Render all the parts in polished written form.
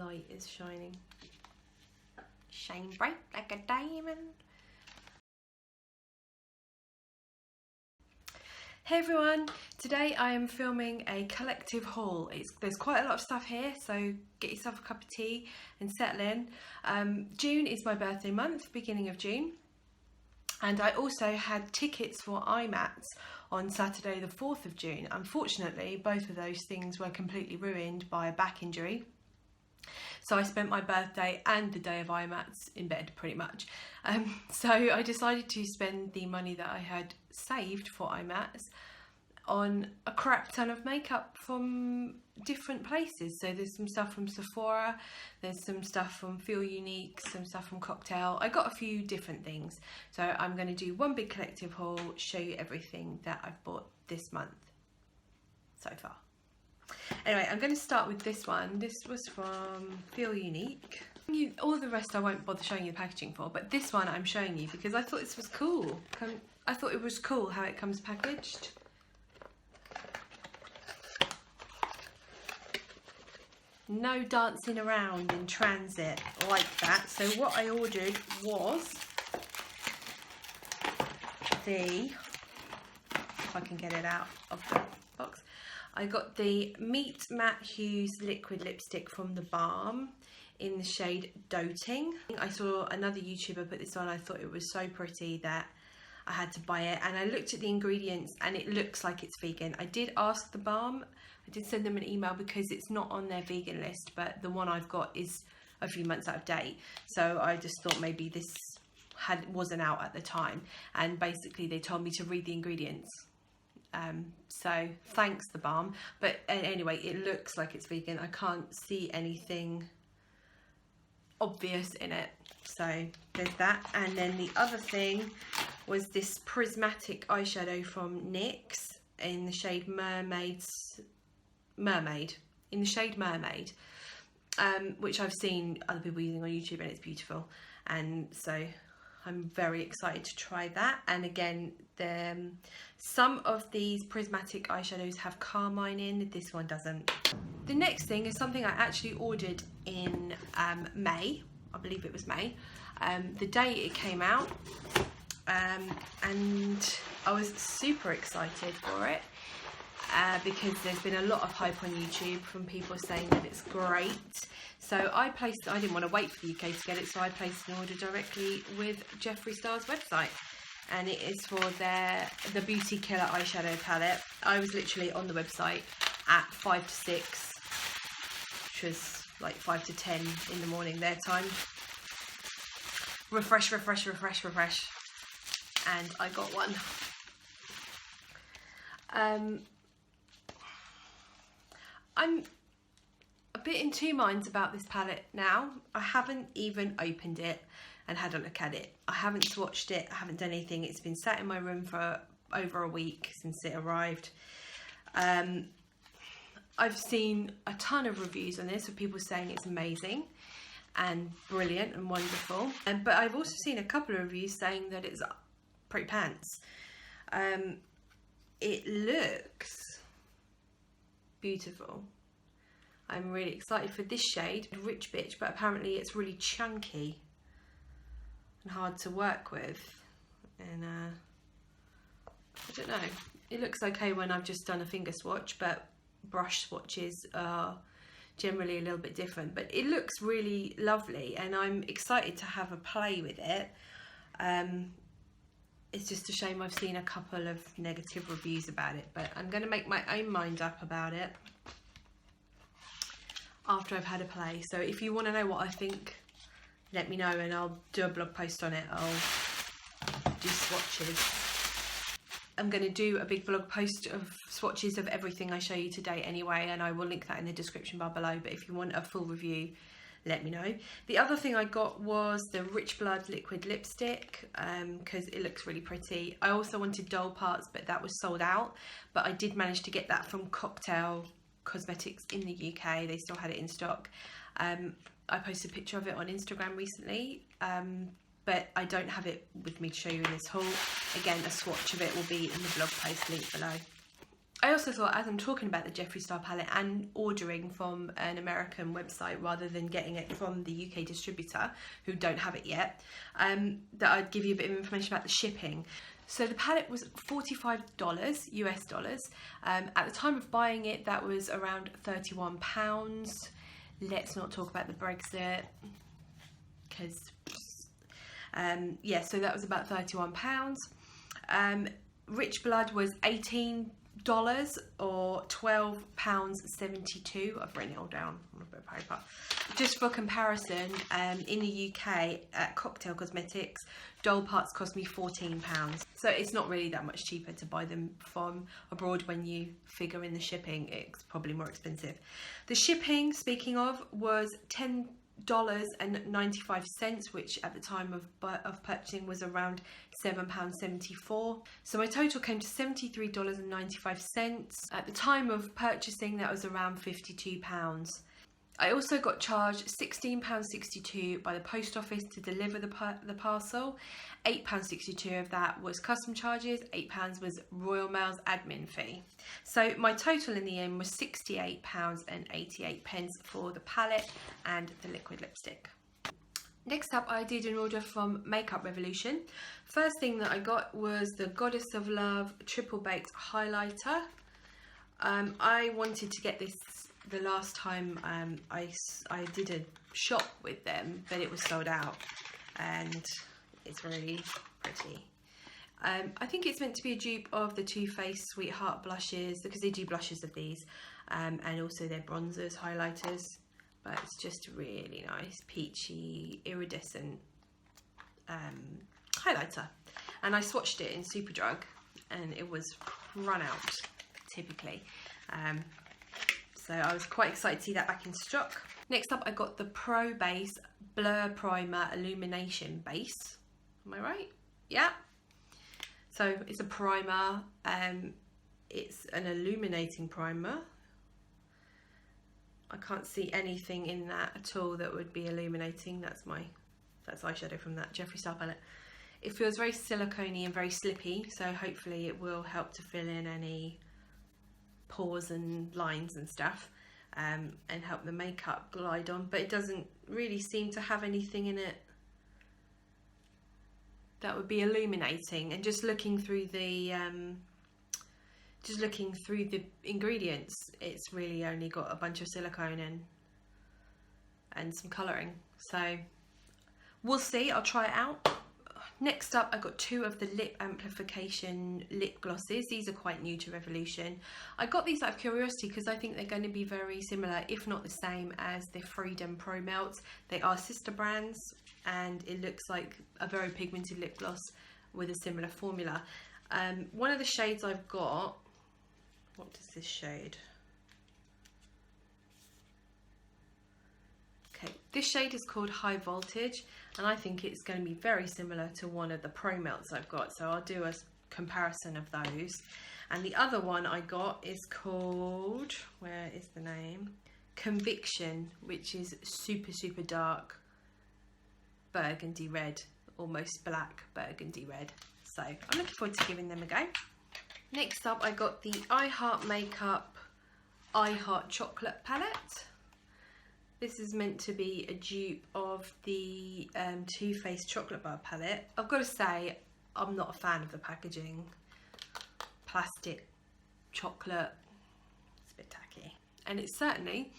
light is shining. Shine bright like a diamond. Hey everyone, today I am filming a collective haul. There's quite a lot of stuff here, so get yourself a cup of tea and settle in. June is my birthday month, beginning of June. And I also had tickets for IMATs on Saturday the 4th of June. Unfortunately, both of those things were completely ruined by a back injury. So I spent my birthday and the day of IMATs in bed, pretty much. So I decided to spend the money that I had saved for IMATs on a crap ton of makeup from different places. So there's some stuff from Sephora, there's some stuff from Feel Unique, some stuff from Cocktail. I got a few different things. So I'm going to do one big collective haul, show you everything that I've bought this month so far. Anyway, I'm going to start with this one. This was from Feel Unique. All the rest I won't bother showing you the packaging for, but this one I'm showing you because I thought this was cool. I thought it was cool how it comes packaged. No dancing around in transit like that. So what I ordered was if I can get it out of the box, I got the Meet Matte Hues liquid lipstick from The Balm in the shade Doting. I saw another YouTuber put this on. I thought it was so pretty that I had to buy it, and I looked at the ingredients and it looks like it's vegan. I did ask The Balm, I did send them an email because it's not on their vegan list, but the one I've got is a few months out of date. So I just thought maybe this wasn't out at the time, and basically they told me to read the ingredients. So thanks The Balm, but anyway, it looks like it's vegan. I can't see anything obvious in it, so there's that. And then the other thing was this prismatic eyeshadow from NYX in the shade Mermaid, in the shade Mermaid, which I've seen other people using on YouTube, and it's beautiful, and so I'm very excited to try that. And again, some of these prismatic eyeshadows have carmine in, this one doesn't. The next thing is something I actually ordered in May, I believe it was May, the day it came out, and I was super excited for it because there's been a lot of hype on YouTube from people saying that it's great. So I didn't want to wait for the UK to get it, so I placed an order directly with Jeffree Star's website, and it is for the Beauty Killer eyeshadow palette. I was literally on the website at 5 to 6, which was like 5 to 10 in the morning their time. Refresh, and I got one. I'm a bit in two minds about this palette now. I haven't even opened it and had a look at it. I haven't swatched it, I haven't done anything. It's been sat in my room for over a week since it arrived. I've seen a ton of reviews on this of people saying it's amazing and brilliant and wonderful, but I've also seen a couple of reviews saying that it's pretty pants. It looks beautiful. I'm really excited for this shade, Rich Bitch, but apparently it's really chunky and hard to work with, and I don't know, it looks okay when I've just done a finger swatch, but brush swatches are generally a little bit different. But it looks really lovely, and I'm excited to have a play with it. It's just a shame I've seen a couple of negative reviews about it, but I'm going to make my own mind up about it after I've had a play. So if you want to know what I think, let me know and I'll do a blog post on it. I'll do swatches. I'm going to do a big blog post of swatches of everything I show you today anyway, and I will link that in the description bar below. But if you want a full review, let me know. The other thing I got was the Rich Blood liquid lipstick, because it looks really pretty. I also wanted Doll Parts, but that was sold out, but I did manage to get that from Cocktail Cosmetics in the UK. They still had it in stock. I posted a picture of it on Instagram recently, but I don't have it with me to show you in this haul. Again, a swatch of it will be in the blog post link below. I also thought, as I'm talking about the Jeffree Star palette and ordering from an American website rather than getting it from the UK distributor who don't have it yet, that I'd give you a bit of information about the shipping. So the palette was $45 US dollars. At the time of buying it, that was around £31. Let's not talk about the Brexit, because yeah, so that was about £31. Rich Blood was $18 or £12.72. I've written it all down on a bit of paper. Just for comparison, in the UK at Cocktail Cosmetics, doll parts cost me £14. So it's not really that much cheaper to buy them from abroad. When you figure in the shipping, it's probably more expensive. The shipping, speaking of, was $10.95, which at the time of purchasing was around £7.74. So my total came to $73.95. At the time of purchasing, that was around £52. I also got charged £16.62 by the post office to deliver the parcel. £8.62 of that was custom charges, £8 was Royal Mail's admin fee. So my total in the end was £68.88 for the palette and the liquid lipstick. Next up, I did an order from Makeup Revolution. First thing that I got was the Goddess of Love Triple Baked Highlighter. I wanted to get this the last time I did a shop with them, but it was sold out, and it's really pretty. I think it's meant to be a dupe of the Too Faced Sweetheart blushes, because they do blushes of these, and also their bronzers, highlighters, but it's just really nice, peachy, iridescent highlighter. And I swatched it in Superdrug, and it was run out, typically. So I was quite excited to see that back in stock. Next up, I got the Pro Base Blur Primer Illumination Base. Am I right? Yeah. So it's a primer. It's an illuminating primer. I can't see anything in that at all that would be illuminating. That's eyeshadow from that Jeffree Star palette. It feels very silicone-y and very slippy, so hopefully it will help to fill in any pores and lines and stuff, and help the makeup glide on, but it doesn't really seem to have anything in it that would be illuminating. And just looking through the ingredients, it's really only got a bunch of silicone and some colouring, so we'll see. I'll try it out. Next up, I got two of the Lip Amplification lip glosses. These are quite new to Revolution. I got these out of curiosity because I think they're going to be very similar, if not the same, as the Freedom Pro Melts. They are sister brands, and it looks like a very pigmented lip gloss with a similar formula. One of the shades I've got, what does this shade? Okay, this shade is called High Voltage, and I think it's going to be very similar to one of the Pro Melts I've got, so I'll do a comparison of those. And the other one I got is called, where is the name? Conviction, which is super, super dark burgundy red, almost black burgundy red. So I'm looking forward to giving them a go. Next up, I got the I Heart Makeup I Heart Chocolate palette. This is meant to be a dupe of the Too Faced Chocolate Bar palette. I've got to say, I'm not a fan of the packaging. Plastic chocolate, it's a bit tacky. And it certainly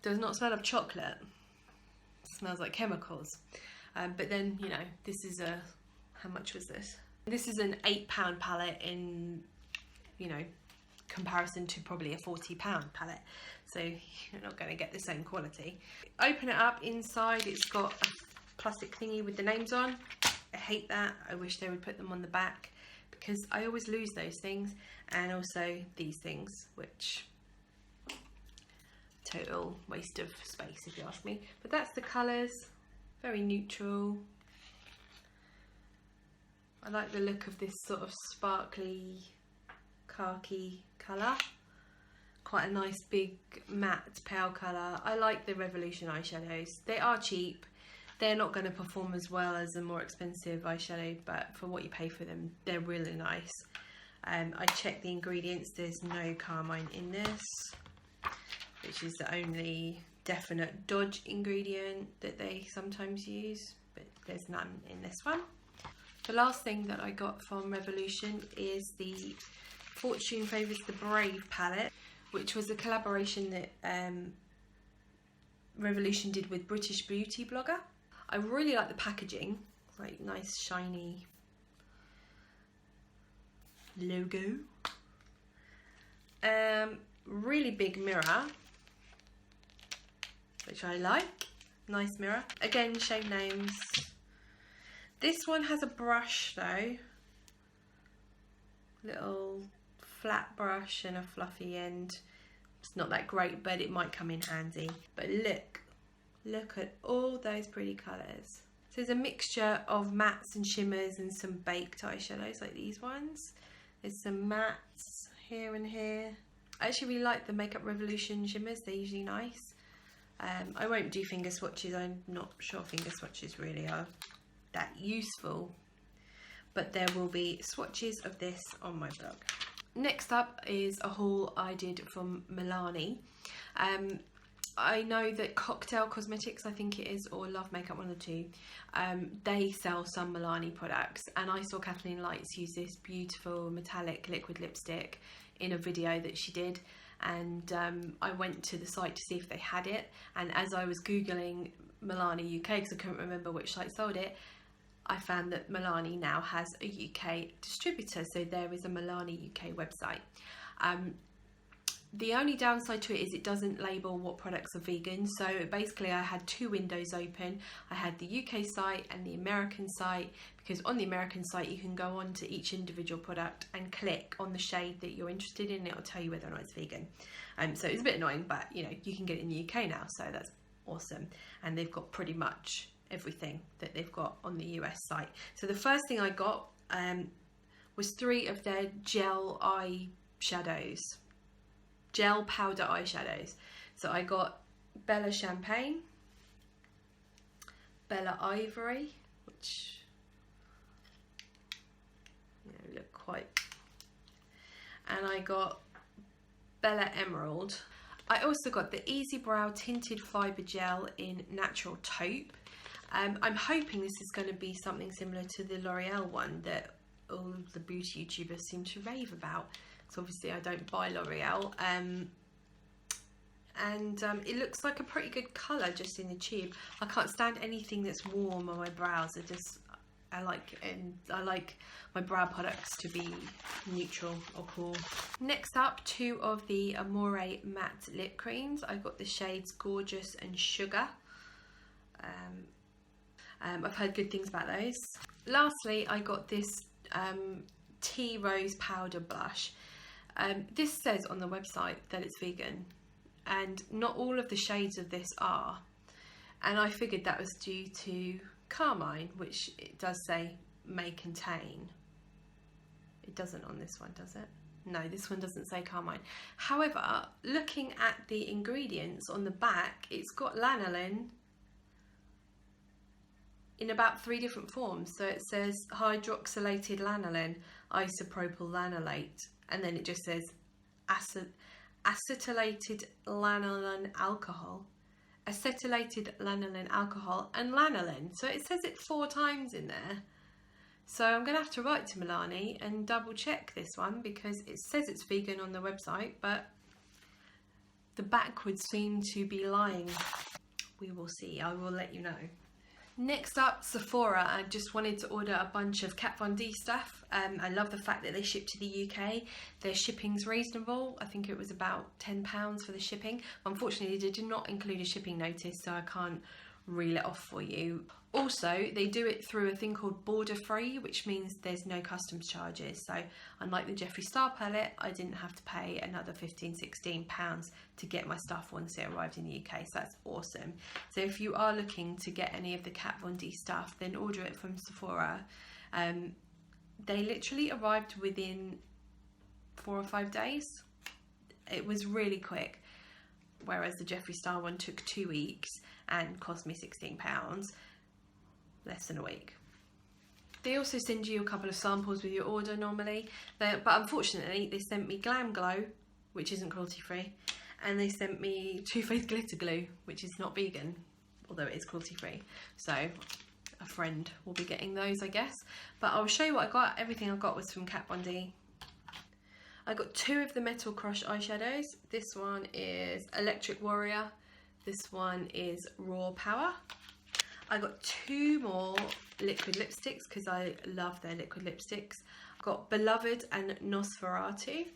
does not smell of chocolate. It smells like chemicals. But then, you know, this is a, how much was this? This is an £8 palette in, you know, comparison to probably a £40 palette. So you're not going to get the same quality. Open it up. Inside it's got a plastic thingy with the names on. I hate that. I wish they would put them on the back, because I always lose those things. And also these things, which total waste of space if you ask me. But that's the colours. Very neutral. I like the look of this sort of sparkly khaki colour. Quite a nice big matte pale colour. I like the Revolution eyeshadows. They are cheap. They're not going to perform as well as a more expensive eyeshadow, but for what you pay for them, they're really nice. I checked the ingredients, there's no carmine in this, which is the only definite dodge ingredient that they sometimes use, but there's none in this one. The last thing that I got from Revolution is the Fortune Favours the Brave palette, which was a collaboration that Revolution did with British beauty blogger. I really like the packaging, like nice shiny logo. Really big mirror, which I like. Nice mirror. Again, shade names. This one has a brush though. Little flat brush and a fluffy end. It's not that great, but it might come in handy. But look at all those pretty colours. So there's a mixture of mattes and shimmers and some baked eyeshadows like these ones. There's some mattes here and here. I actually really like the Makeup Revolution shimmers, they're usually nice. I won't do finger swatches, I'm not sure finger swatches really are that useful. But there will be swatches of this on my blog. Next up is a haul I did from Milani. I know that Cocktail Cosmetics, I think it is, or Love Makeup, one of the two, they sell some Milani products, and I saw Kathleen Lights use this beautiful metallic liquid lipstick in a video that she did, and I went to the site to see if they had it, and as I was googling Milani UK, because I couldn't remember which site sold it, I found that Milani now has a UK distributor, so there is a Milani UK website. The only downside to it is it doesn't label what products are vegan, so basically I had two windows open. I had the UK site and the American site, because on the American site you can go on to each individual product and click on the shade that you're interested in, and it'll tell you whether or not it's vegan. So it's a bit annoying, but you know, you can get it in the UK now, so that's awesome. And they've got pretty much everything that they've got on the US site. So the first thing I got was 3 of their gel eyeshadows. Gel powder eyeshadows. So I got Bella Champagne, Bella Ivory, which look quite, and I got Bella Emerald. I also got the Easy Brow Tinted Fibre Gel in Natural Taupe. I'm hoping this is going to be something similar to the L'Oreal one that all the beauty YouTubers seem to rave about. So obviously I don't buy L'Oreal, and it looks like a pretty good colour just in the tube. I can't stand anything that's warm on my brows. I like my brow products to be neutral or cool. Next up, 2 of the Amore matte lip creams. I got the shades Gorgeous and Sugar. I've heard good things about those. Lastly, I got this Tea Rose powder blush. This says on the website that it's vegan, and not all of the shades of this are, and I figured that was due to carmine, which it does say may contain. It doesn't on this one, does it? No, this one doesn't say carmine. However, looking at the ingredients on the back, it's got lanolin in about 3 different forms. So it says hydroxylated lanolin, isopropyl lanolate, and then it just says acetylated lanolin alcohol, acetylated lanolin alcohol, and lanolin. So it says it 4 times in there. So I'm going to have to write to Milani and double check this one, because it says it's vegan on the website, but the backwards seem to be lying. We will see. I will let you know. Next up, Sephora. I just wanted to order a bunch of Kat Von D stuff. I love the fact that they ship to the UK. Their shipping's reasonable. I think it was about £10 for the shipping. Unfortunately, they did not include a shipping notice, so I can't reel it off for you. Also, they do it through a thing called border free, which means there's no customs charges. So unlike the Jeffree Star palette, I didn't have to pay another £15–16 to get my stuff once it arrived in the UK. So that's awesome. So if you are looking to get any of the Kat Von D stuff, then order it from Sephora. They literally arrived within 4 or 5 days. It was really quick, whereas the Jeffree Star one took 2 weeks and cost me £16, less than a week. They also send you a couple of samples with your order normally, but unfortunately they sent me Glam Glow, which isn't cruelty free, and they sent me Too Faced Glitter Glue, which is not vegan, although it is cruelty free. So a friend will be getting those, I guess. But I'll show you what I got. Everything I got was from Kat Von D. I got 2 of the Metal Crush eyeshadows. This one is Electric Warrior. This one is Raw Power. I got 2 more liquid lipsticks because I love their liquid lipsticks. I got Beloved and Nosferatu.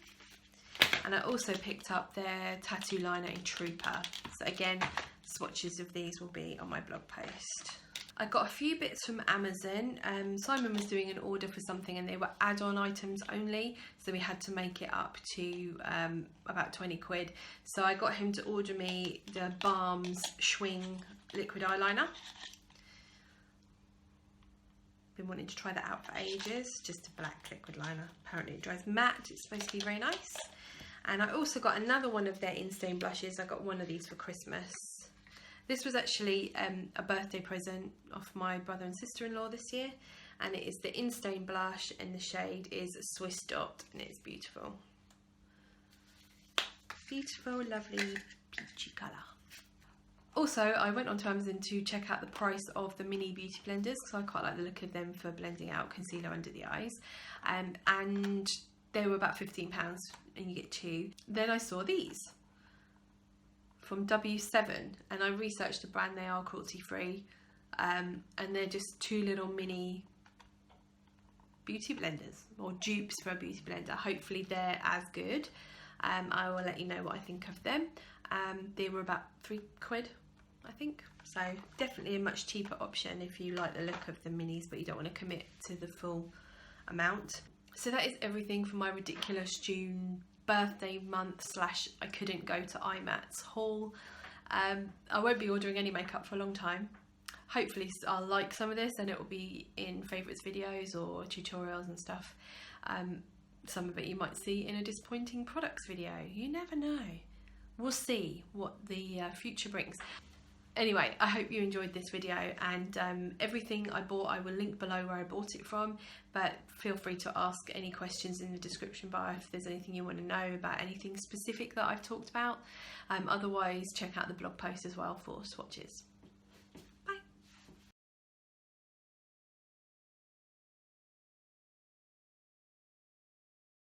And I also picked up their tattoo liner in Trooper. So again, swatches of these will be on my blog post. I got a few bits from Amazon. Simon was doing an order for something and they were add-on items only, so we had to make it up to about 20 quid. So I got him to order me the Balm's Schwing liquid eyeliner. Been wanting to try that out for ages. Just a black liquid liner. Apparently it dries matte. It's supposed to be very nice. And I also got another one of their in-stain blushes. I got one of these for Christmas. This was actually a birthday present of my brother and sister-in-law this year, and it is the in-stain blush, and the shade is Swiss Dot, and it's beautiful. Beautiful, lovely, peachy colour. Also, I went onto Amazon to check out the price of the mini beauty blenders, because I quite like the look of them for blending out concealer under the eyes, and they were about £15, and you get 2. Then I saw these from W7, and I researched the brand. They are cruelty free, and they're just 2 little mini beauty blenders, or dupes for a beauty blender. Hopefully they're as good. I will let you know what I think of them. They were about 3 quid, I think, so definitely a much cheaper option if you like the look of the minis but you don't want to commit to the full amount. So that is everything for my ridiculous June birthday month / I couldn't go to IMAT's haul. I won't be ordering any makeup for a long time. Hopefully I'll like some of this and it will be in favourites videos or tutorials and stuff. Some of it you might see in a disappointing products video. You never know. We'll see what the future brings. Anyway, I hope you enjoyed this video, and everything I bought I will link below where I bought it from, but feel free to ask any questions in the description bar if there's anything you want to know about anything specific that I've talked about. Otherwise, check out the blog post as well for swatches.